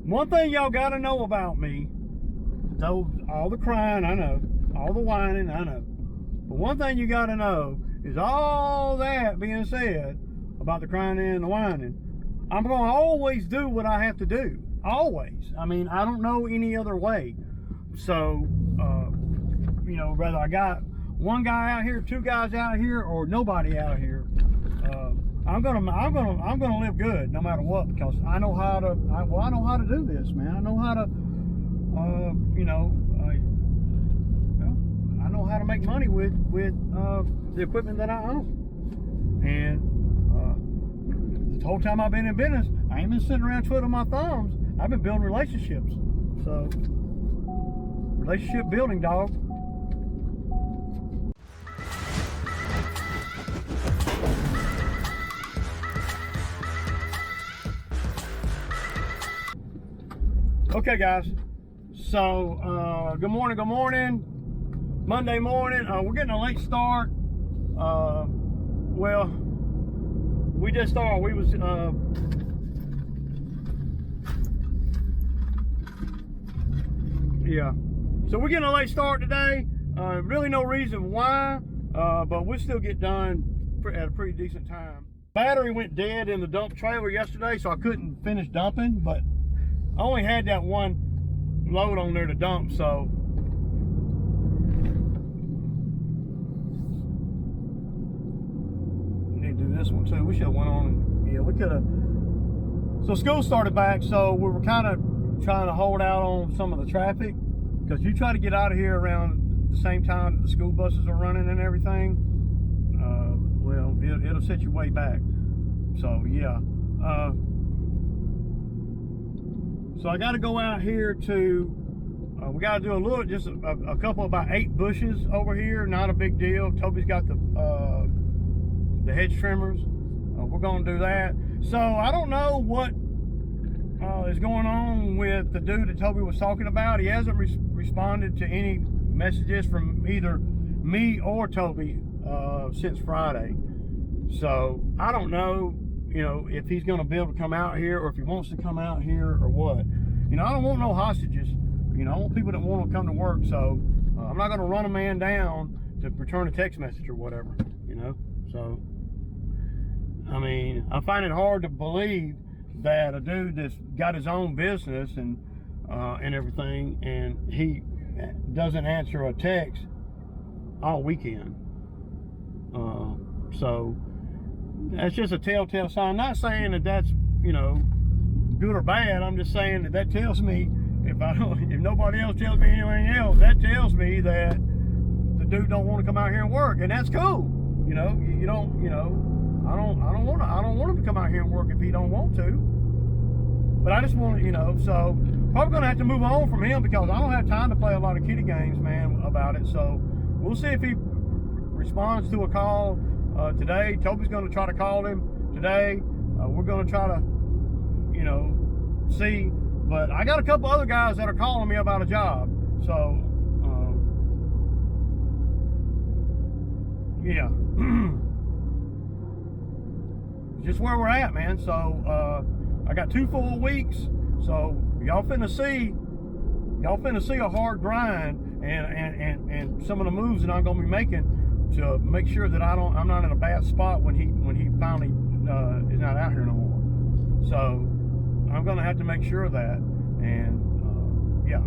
One thing y'all gotta know about me, though all the crying, I know, all the whining, I know. But one thing you gotta know is all that being said about the crying and the whining, I'm gonna always do what I have to do. Always. I mean, I don't know any other way. So, you know, whether I got one guy out here, two guys out here, or nobody out here, I'm gonna live good no matter what, because I know how to. I know how to do this, man. I know how to, you know, I know how to make money with the equipment that I own. And the whole time I've been in business, I ain't been sitting around twiddling my thumbs. I've been building relationships. So, relationship building, dog. Okay, guys. So, good morning, good morning. Monday morning. We're getting a late start. Well, we just started. We was yeah. So we're getting a late start today. Really no reason why, but we'll still get done at a pretty decent time. Battery went dead in the dump trailer yesterday, so I couldn't finish dumping, but I only had that one load on there to dump, so need to do this one too. We should have went on. Yeah, we could have. So school started back, so we were kind of trying to hold out on some of the traffic, because you try to get out of here around the same time that the school buses are running and everything, well, it'll set you way back. So yeah, so I got to go out here to we got to do a little, just a couple, about 8 bushes over here. Not a big deal. Toby's got the hedge trimmers. We're going to do that. So I don't know what is going on with the dude that Toby was talking about. He hasn't responded to any messages from either me or Toby since Friday. So I don't know, you know, if he's going to be able to come out here, or if he wants to come out here, or what. You know, I don't want no hostages. You know, I want people that want to come to work. So I'm not going to run a man down to return a text message or whatever, you know. So I mean, I find it hard to believe that a dude that's got his own business and everything, and he doesn't answer a text all weekend. So that's just a telltale sign. Not saying that that's, you know, good or bad. I'm just saying that that tells me, if nobody else tells me anything else, that tells me that the dude don't want to come out here and work, and that's cool. You know, you don't, you know, I don't want him to come out here and work if he don't want to. But I just want to, you know, so probably gonna have to move on from him, because I don't have time to play a lot of kitty games, man, about it. So we'll see if he responds to a call today. Toby's gonna try to call him today. We're gonna try to, you know, see. But I got a couple other guys that are calling me about a job. So yeah. Just where we're at, man. So I got 2 full weeks, so y'all finna see a hard grind, and some of the moves that I'm gonna be making to make sure that I'm not in a bad spot when he finally is not out here no more. So I'm gonna have to make sure of that. And yeah,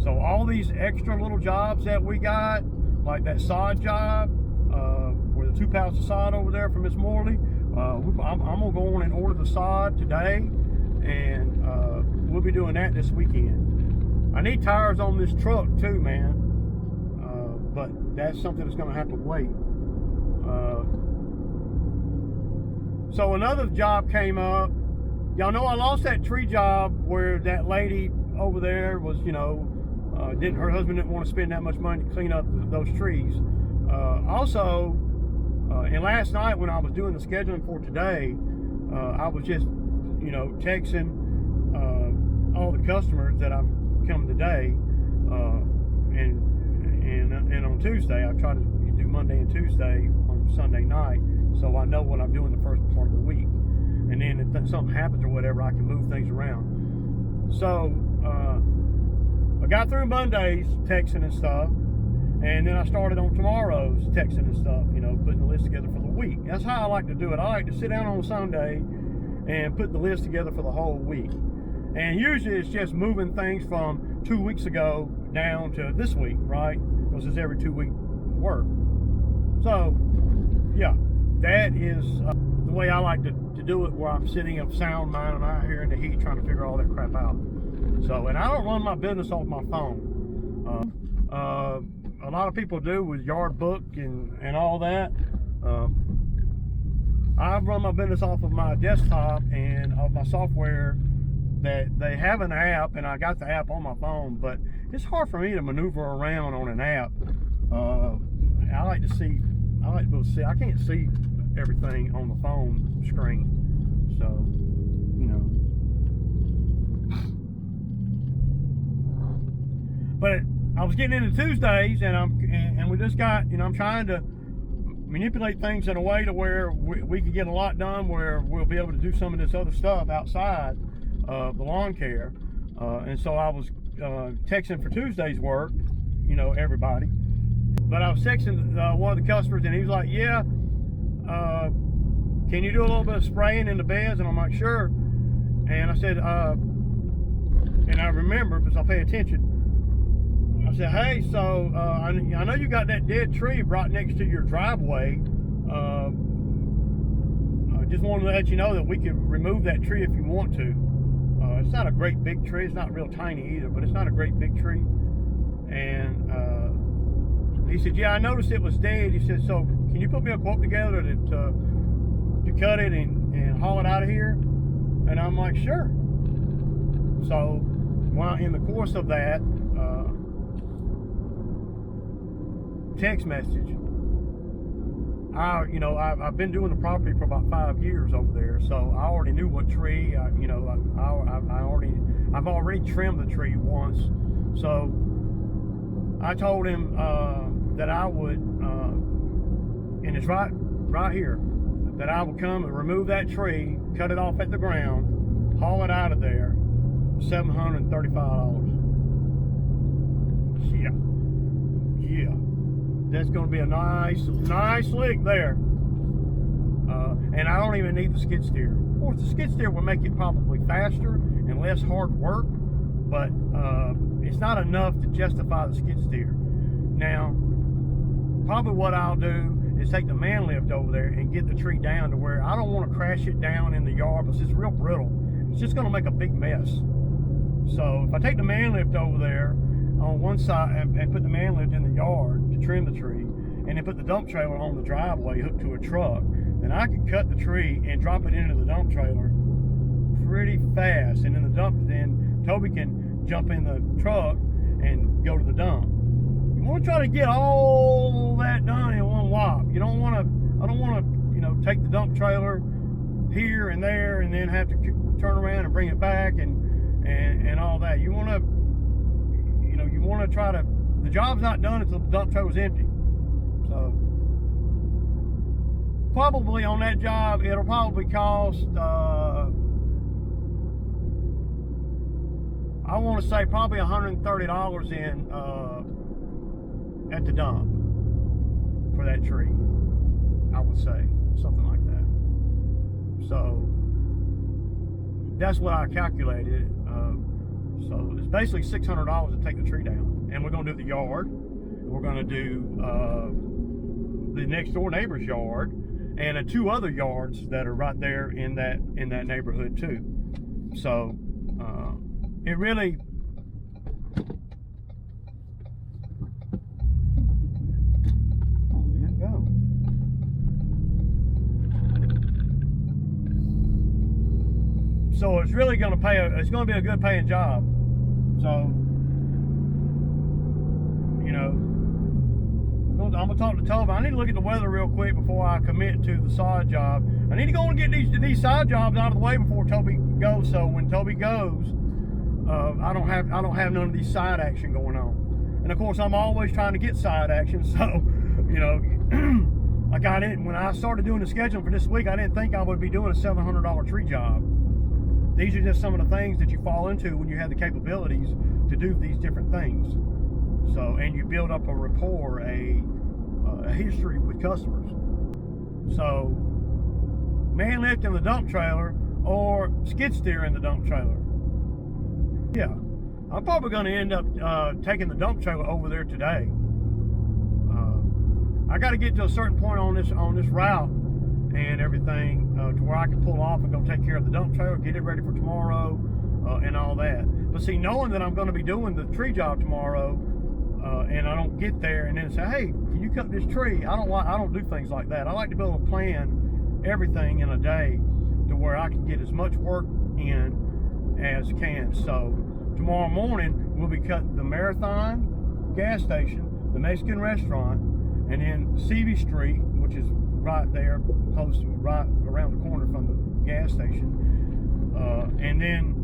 so all these extra little jobs that we got, like that sod job, where the 2 pounds of sod over there from Miss Morley, I'm gonna go on and order the sod today, and we'll be doing that this weekend. I need tires on this truck too, man, but that's something that's gonna have to wait. So another job came up. Y'all know I lost that tree job where that lady over there was, you know, her husband didn't want to spend that much money to clean up those trees. Also, and last night when I was doing the scheduling for today, I was just, you know, texting all the customers that I've come today, and on Tuesday I try to do Monday and Tuesday on Sunday night, so I know what I'm doing the first part of the week, and then if something happens or whatever, I can move things around. So I got through Monday's texting and stuff, and then I started on tomorrow's texting and stuff, you know, putting the list together for the week. That's how I like to do it. I like to sit down on Sunday and put the list together for the whole week. And usually it's just moving things from 2 weeks ago down to this week, right? Because it's every 2 week work. So, yeah, that is the way I like to do it, where I'm sitting of sound mind and out here in the heat trying to figure all that crap out. So, and I don't run my business off my phone. A lot of people do with Yardbook and all that. I run my business off of my desktop and of my software. That they have an app, and I got the app on my phone, but it's hard for me to maneuver around on an app. I like to be able to see. I can't see everything on the phone screen, so you know. But I was getting into Tuesdays, and we just got, you know, I'm trying to manipulate things in a way to where we can get a lot done, where we'll be able to do some of this other stuff outside the lawn care. And so I was texting for Tuesday's work, you know, everybody. But I was texting one of the customers, and he was like, yeah, can you do a little bit of spraying in the beds? And I'm like, sure. And I said, and I remember, because I pay attention, I said, hey, so I know you got that dead tree right next to your driveway. I just wanted to let you know that we can remove that tree if you want to. It's not a great big tree. It's not real tiny either, but it's not a great big tree. And he said, yeah, I noticed it was dead. He said, so can you put me a quote together to cut it and haul it out of here? And I'm like, sure. So while in the course of that text message, I've been doing the property for about 5 years over there, so I already knew what tree. I've already trimmed the tree once, so I told him that I would, and it's right here, that I would come and remove that tree, cut it off at the ground, haul it out of there, $735. Yeah. That's going to be a nice lick there. And I don't even need the skid steer. Of course, the skid steer will make it probably faster and less hard work, but it's not enough to justify the skid steer. Now, probably what I'll do is take the man lift over there and get the tree down to where I don't want to crash it down in the yard, because it's real brittle. It's just going to make a big mess. So if I take the man lift over there on one side and put the man lift in the yard to trim the tree, and then put the dump trailer on the driveway hooked to a truck, then I can cut the tree and drop it into the dump trailer pretty fast. And then Toby can jump in the truck and go to the dump. You want to try to get all that done in one whop. I don't want to, take the dump trailer here and there and then have to turn around and bring it back and all that. You want to try to, the job's not done until the dump trailer's empty. So probably on that job, it'll probably cost, I want to say probably $130 in at the dump for that tree. I would say something like that. So that's what I calculated. So it's basically $600 to take the tree down, and we're going to do the yard. We're going to do the next door neighbor's yard, and 2 other yards that are right there in that neighborhood too. So it really, there you go. So it's really going to pay. It's going to be a good paying job. So, I'm going to talk to Toby. I need to look at the weather real quick before I commit to the side job. I need to go and get these side jobs out of the way before Toby goes. So when Toby goes, I don't have none of these side action going on. And of course, I'm always trying to get side action. So, like when I started doing the scheduling for this week, I didn't think I would be doing a $700 tree job. these are just some of the things that you fall into when you have the capabilities to do these different things. So, and you build up a rapport, a history with customers. So, man lift in the dump trailer or skid steer in the dump trailer. Yeah, I'm probably going to end up taking the dump trailer over there today. I got to get to a certain point on this route and everything to where I can pull off and go take care of the dump trailer, get it ready for tomorrow, and all that. But see, knowing that I'm going to be doing the tree job tomorrow, and I don't get there and then say, hey, can you cut this tree? I don't do things like that. I like to be able to plan everything in a day to where I can get as much work in as can. So tomorrow morning we'll be cutting the Marathon gas station, the Mexican restaurant, and then CV Street, which is right there, close to right around the corner from the gas station, and then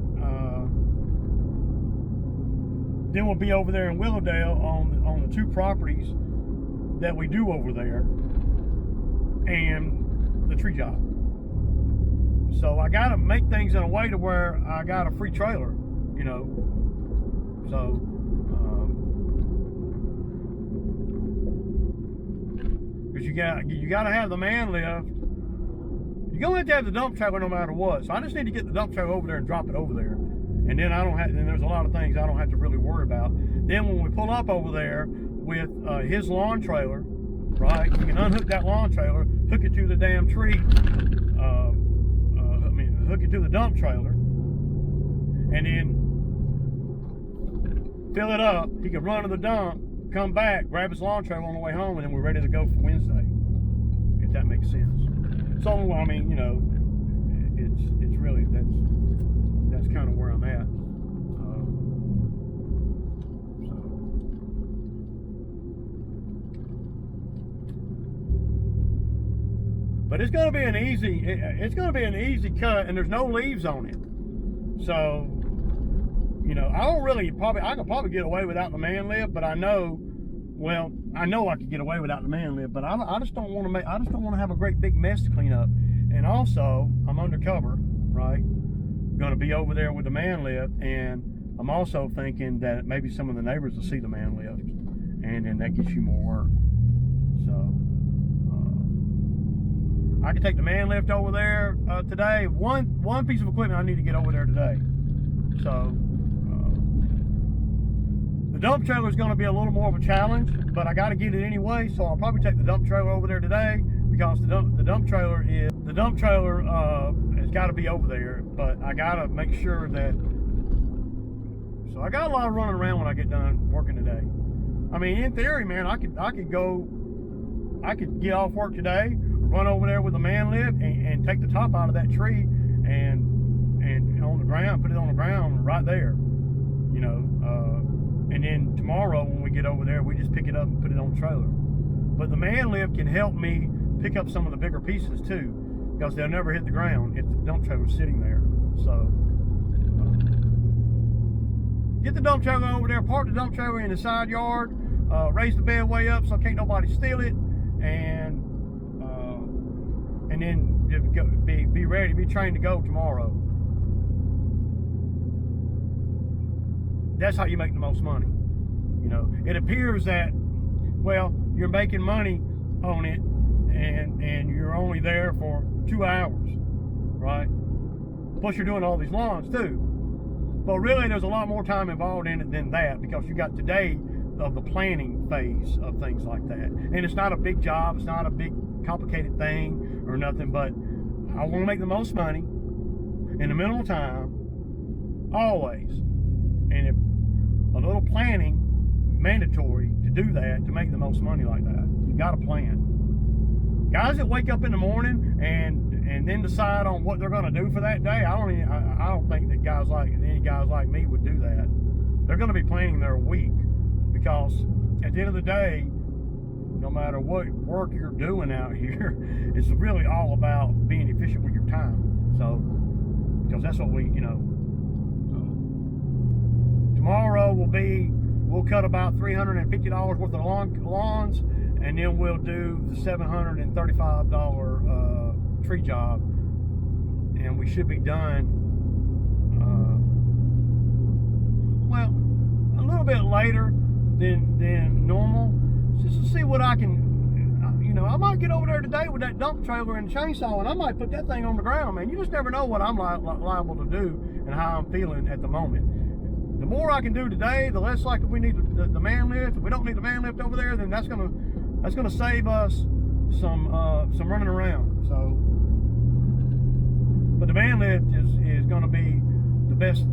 we'll be over there in Willowdale on the two properties that we do over there, and the tree job. So I got to make things in a way to where I got a free trailer, you know. So because you got to have the man lift. You're gonna have to have the dump trailer no matter what. So I just need to get the dump trailer over there and drop it over there, and then then there's a lot of things I don't have to really worry about. Then when we pull up over there with his lawn trailer, right? You can unhook that lawn trailer, hook it to the damn tree. Hook it to the dump trailer, and then fill it up. He can run to the dump, come back, grab his lawn trailer on the way home, and then we're ready to go for Wednesday, if that makes sense. So I mean, you know, it's really that's kind of where I'm at. But it's going to be an easy cut, and there's no leaves on it. So, you know, I could probably get away without the man lift, but I know I could get away without the man lift, but I just don't want to have a great big mess to clean up. And also, I'm undercover, right? Going to be over there with the man lift, and I'm also thinking that maybe some of the neighbors will see the man lift, and then that gets you more work. So I can take the man lift over there today. One piece of equipment I need to get over there today. So the dump trailer is going to be a little more of a challenge, but I got to get it anyway. So I'll probably take the dump trailer over there today, because the dump trailer has got to be over there. But I got to make sure that. So I got a lot of running around when I get done working today. I mean, in theory, man, I could get off work today, run over there with a man lift and take the top out of that tree and on the ground, put it on the ground right there, you know, and then tomorrow when we get over there, we just pick it up and put it on the trailer. But the man lift can help me pick up some of the bigger pieces too, because they'll never hit the ground if the dump trailer's sitting there. So get the dump trailer over there, park the dump trailer in the side yard, raise the bed way up so can't nobody steal it, and then be ready, be trained to go tomorrow. That's how you make the most money. You know, it appears that, well, you're making money on it, and you're only there for 2 hours, right? Plus you're doing all these lawns too. But really there's a lot more time involved in it than that, because you got today of the planning phase of things like that. And it's not a big job, it's not a big complicated thing or nothing, but I want to make the most money in the minimal time, always. And if a little planning mandatory to do that, to make the most money like that, you got to plan. Guys that wake up in the morning and then decide on what they're going to do for that day, I don't think that any guys like me would do that. They're going to be planning their week, because at the end of the day, no matter what work you're doing out here, it's really all about being efficient with your time. So, because that's what tomorrow we'll cut about $350 worth of lawns, and then we'll do the $735 tree job, and we should be done bit later than normal, just to see what I can. You know, I might get over there today with that dump trailer and chainsaw, and I might put that thing on the ground, man. You just never know what I'm liable to do and how I'm feeling at the moment. The more I can do today, the less likely we need the man lift. If we don't need the man lift over there, then that's gonna save us some running around. So, but the man lift is gonna be the best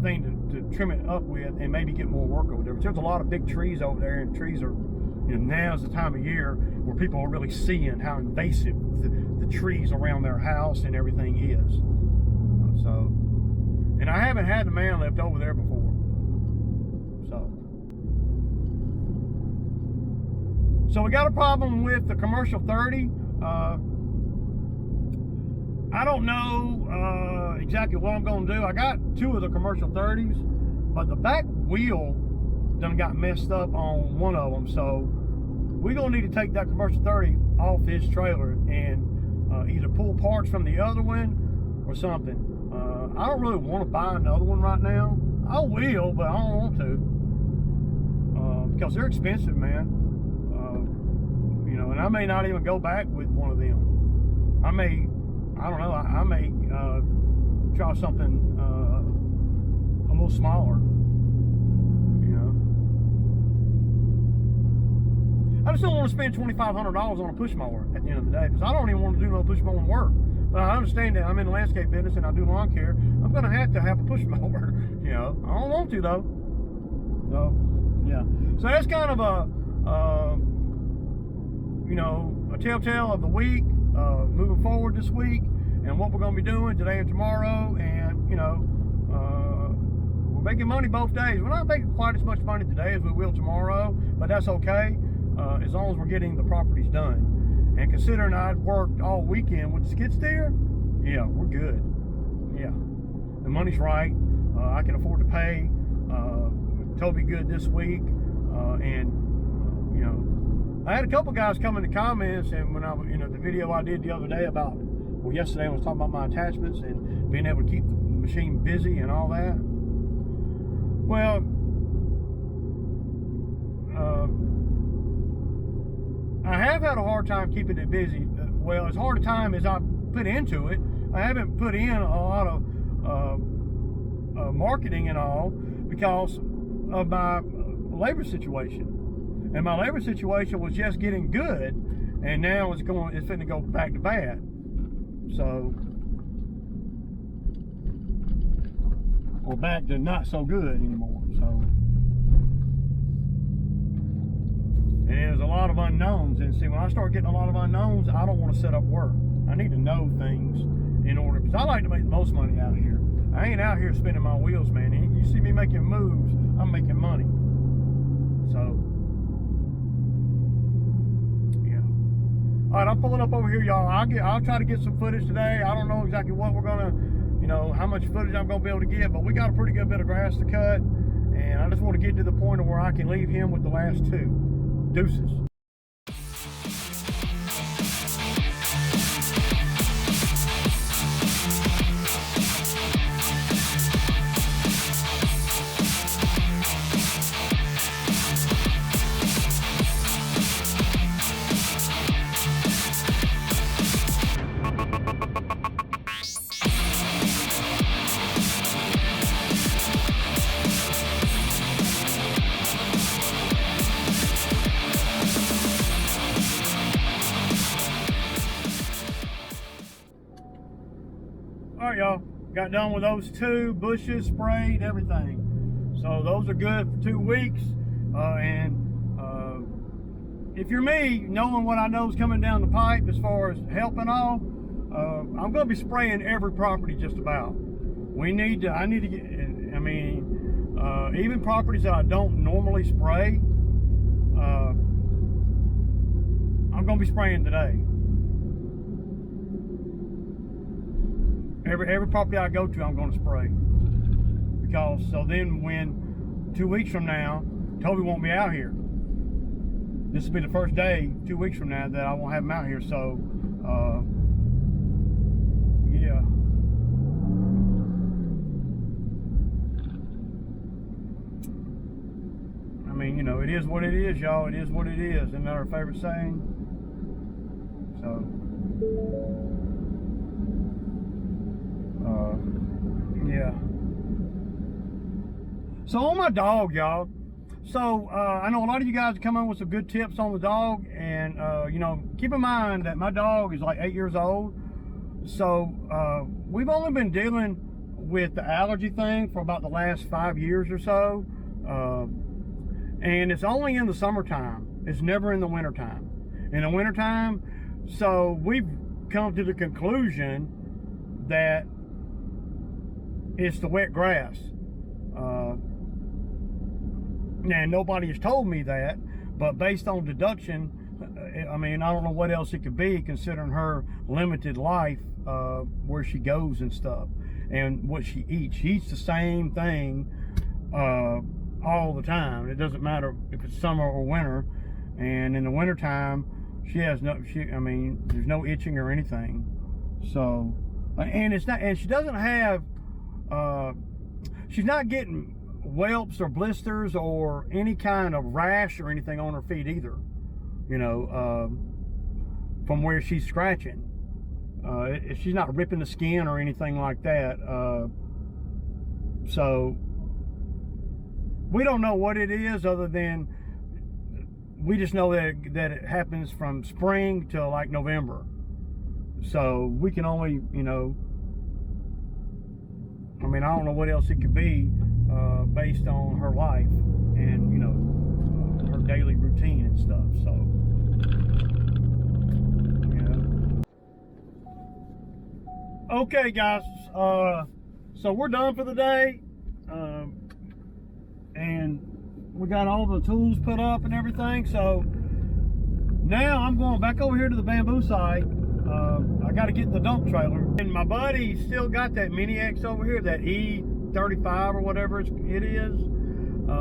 thing to trim it up with and maybe get more work over there. But there's a lot of big trees over there, and trees are, you know, now's the time of year where people are really seeing how invasive the trees around their house and everything is. So, and I haven't had the man lift over there before. So we got a problem with the commercial 30. I don't know exactly what I'm going to do. I got 2 of the commercial 30s, but the back wheel done got messed up on one of them. So we're going to need to take that commercial 30 off this trailer and either pull parts from the other one or something. I don't really want to buy another one right now. I will, but I don't want to because they're expensive, man. You know, and I may not even go back with one of them. I don't know, I may try something a little smaller, you know. I just don't want to spend $2,500 on a push mower at the end of the day, because I don't even want to do no push mower work. But I understand that I'm in the landscape business and I do lawn care. I'm going to have a push mower, you know. I don't want to, though. So, yeah. So that's kind of a, you know, a telltale of the week, moving forward this week, and what we're going to be doing today and tomorrow. And, you know, we're making money both days. We're not making quite as much money today as we will tomorrow, but that's okay, as long as we're getting the properties done. And considering I'd worked all weekend with the skid steer, yeah, we're good. Yeah, the money's right. I can afford to pay. Toby good this week, and you know, I had a couple guys come in the comments, and when you know, the video I did the other day about, well, yesterday I was talking about my attachments and being able to keep the machine busy and all that. Well, I have had a hard time keeping it busy. Well, as hard a time as I put into it, I haven't put in a lot of marketing and all because of my labor situation. And my labor situation was just getting good, and now it's finna to go back to bad. So, or back to not so good anymore. So. And there's a lot of unknowns, and see, when I start getting a lot of unknowns, I don't want to set up work. I need to know things in order, because I like to make the most money out here. I ain't out here spinning my wheels, man. You see me making moves, I'm making money. So, yeah. All right, I'm pulling up over here, y'all. I'll try to get some footage today. I don't know exactly what we're gonna, you know, how much footage I'm gonna be able to get, but we got a pretty good bit of grass to cut, and I just want to get to the point of where I can leave him with the last 2. Deuces. All right, y'all, got done with those 2 bushes, sprayed, everything. So those are good for 2 weeks. If you're me, knowing what I know is coming down the pipe as far as help and all, I'm going to be spraying every property just about. I need to get, I mean, even properties that I don't normally spray, I'm going to be spraying today. Every property I go to, I'm going to spray, because so then when 2 weeks from now, Toby won't be out here. This will be the first day 2 weeks from now that I won't have him out here. So, yeah. mean, you know, it is what it is, y'all. It is what it is. Isn't that our favorite saying? So, yeah. So on my dog, y'all. So I know a lot of you guys come in with some good tips on the dog, and you know, keep in mind that my dog is like 8 years old. So we've only been dealing with the allergy thing for about the last 5 years or so, and it's only in the summertime. It's never in the wintertime. In the wintertime, so we've come to the conclusion that it's the wet grass. And nobody has told me that, but based on deduction, I mean, I don't know what else it could be considering her limited life, where she goes and stuff, and what she eats. She eats the same thing all the time. It doesn't matter if it's summer or winter. And in the wintertime, she has no, I mean, there's no itching or anything. So, and it's not, and she doesn't have, she's not getting whelps or blisters or any kind of rash or anything on her feet either, you know, from where she's scratching. She's not ripping the skin or anything like that. So we don't know what it is, other than we just know that it happens from spring till like November. So we can only, you know, I mean, I don't know what else it could be, based on her life and, you know, her daily routine and stuff. So, you know. Okay, guys. So we're done for the day, and we got all the tools put up and everything. So now I'm going back over here to the bamboo site. I got to get the dump trailer, and my buddy still got that Mini X over here, that E35 or whatever it is.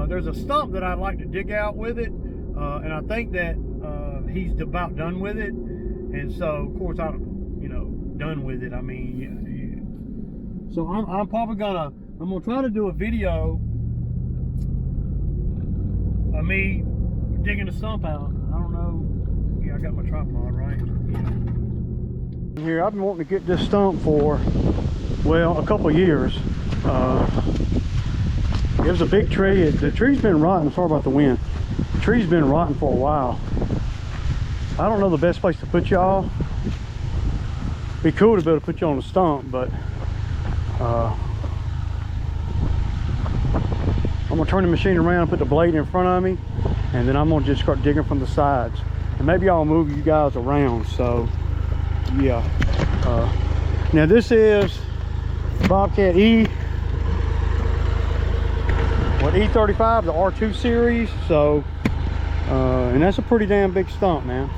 There's a stump that I'd like to dig out with it, and I think that he's about done with it. And so, of course, I'm, you know, done with it. I mean, yeah. So I'm probably gonna try to do a video of me digging the stump out. I don't know. Yeah, I got my tripod right. Yeah. Here, I've been wanting to get this stump for, well, a couple of years. It was a big tree. The tree's been rotting. Sorry about the wind. The tree's been rotting for a while. I don't know the best place to put y'all. Be cool to be able to put you on the stump, but I'm gonna turn the machine around and put the blade in front of me, and then I'm gonna just start digging from the sides, and maybe I'll move you guys around. So yeah, now this is Bobcat E35, the R2 series. So and that's a pretty damn big stump, man.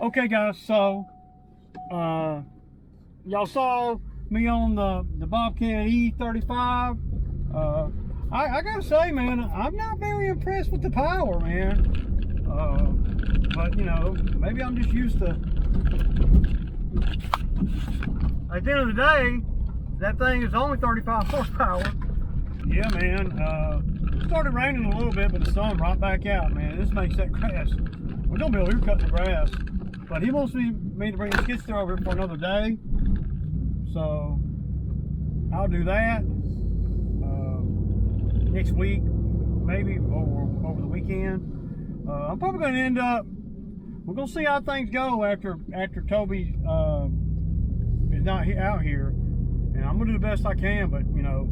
Okay, guys, so y'all saw me on the Bobcat E35. I gotta say, man, I'm not very impressed with the power, man. But you know, maybe I'm just used to. At the end of the day, that thing is only 35 horsepower. Yeah, man. It started raining a little bit, but the sun right back out, man. This makes that grass. We're gonna be able to cut the grass But he wants me to bring the skid steer over for another day. So I'll do that next week, maybe, or over the weekend. I'm probably going to end up, we're going to see how things go after Toby is not out here. And I'm going to do the best I can, but, you know,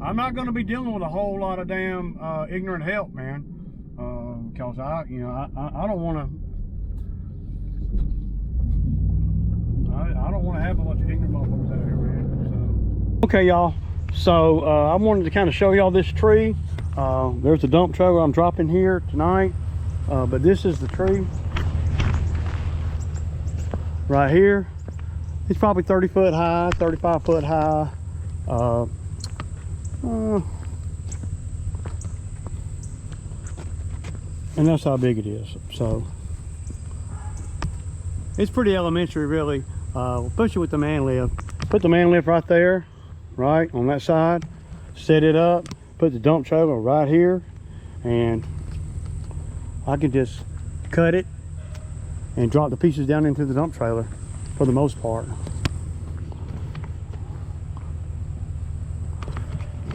I'm not going to be dealing with a whole lot of damn ignorant help, man. Because I don't want to. I don't want to have a bunch of ignorant motherfuckers out here, man. So. Okay, y'all. So I wanted to kind of show y'all this tree. There's a dump trailer I'm dropping here tonight. But this is the tree right here. It's probably 30 foot high, 35 foot high. And that's how big it is. So it's pretty elementary, really, especially with the man lift. Put the man lift right there, right on that side, set it up, put the dump trailer right here, and I can just cut it and drop the pieces down into the dump trailer for the most part.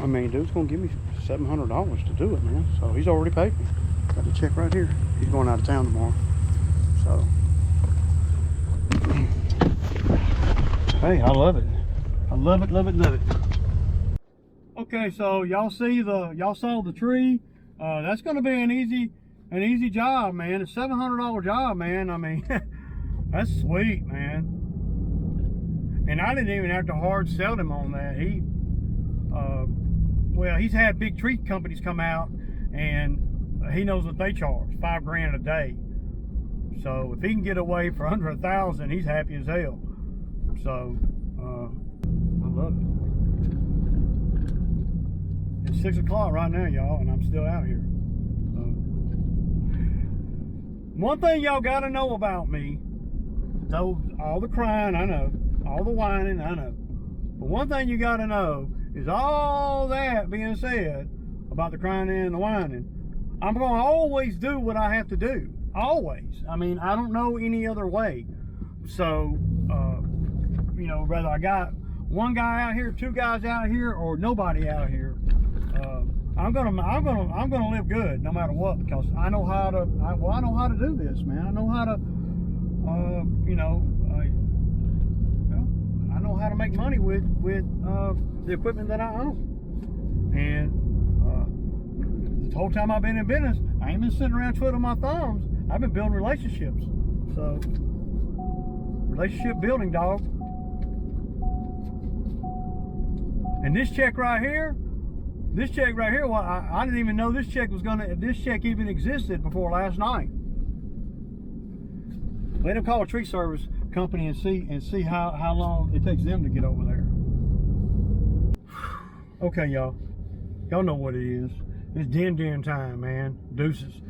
I mean, dude's gonna give me $700 to do it, man. So he's already paid me. Got the check right here. He's going out of town tomorrow. So, hey, I love it. I love it, love it, love it. Okay, so y'all saw the tree. That's gonna be an easy job, man. A $700 job, man. I mean, that's sweet, man. And I didn't even have to hard sell him on that. Well, he's had big tree companies come out, and he knows what they charge, $5 grand a day. So if he can get away for under 1,000, he's happy as hell. So I love it. It's 6 o'clock right now, y'all, and I'm still out here. One thing y'all gotta know about me, though, all the crying, I know, all the whining, I know. But one thing you gotta know is, all that being said about the crying and the whining, I'm going to always do what I have to do. Always. I mean, I don't know any other way. So, you know, whether I got one guy out here, two guys out here, or nobody out here, I'm gonna live good no matter what, because I know how to. I know how to do this, man. I know how to, you know, I know how to make money with the equipment that I own. And the whole time I've been in business, I ain't been sitting around twiddling my thumbs. I've been building relationships. So, relationship building, dog. And this check right here, well, I didn't even know this check even existed before last night. Let them call a tree service company and see how long it takes them to get over there. Okay, y'all know what it is. It's din time, man. Deuces.